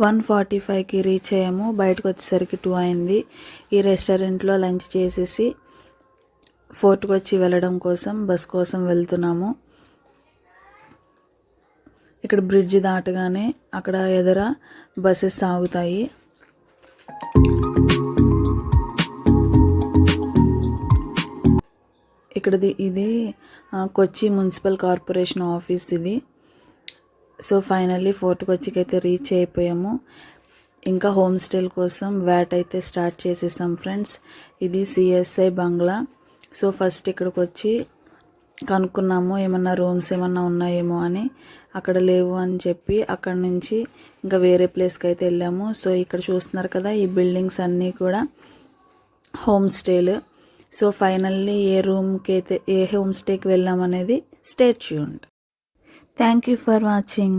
1:45కి reach అయ్యాము. బయటకు వచ్చేసరికి 2 అయింది. ఈ రెస్టారెంట్లో లంచ్ చేసేసి ఫోర్ట్కి వచ్చి వెళ్ళడం కోసం బస్ కోసం వెళ్తున్నాము. ఇక్కడ బ్రిడ్జ్ దాటగానే అక్కడ ఎదుర బస్సెస్ ఆగుతాయి. ఇది కొచ్చి మున్సిపల్ కార్పొరేషన్ ఆఫీస్ ఇది. సో ఫైనల్లీ ఫోర్ట్కి వచ్చికైతే రీచ్ అయిపోయాము. ఇంకా హోమ్ స్టేల కోసం వ్యాట్ అయితే స్టార్ట్ చేసేసాం ఫ్రెండ్స్. ఇది సిఎస్ఐ బంగ్లా. సో ఫస్ట్ ఇక్కడికి వచ్చి కనుక్కున్నాము ఏమన్నా రూమ్స్ ఏమన్నా ఉన్నాయేమో అని. అక్కడ లేవు అని చెప్పి అక్కడ నుంచి ఇంకా వేరే ప్లేస్కి అయితే వెళ్ళాము. సో ఇక్కడ చూస్తున్నారు కదా, ఈ బిల్డింగ్స్ అన్నీ కూడా హోమ్ స్టేలు. సో ఫైనల్లీ ఏ హోమ్ స్టేకి వెళ్ళామనేది stay tuned. Thank you for watching.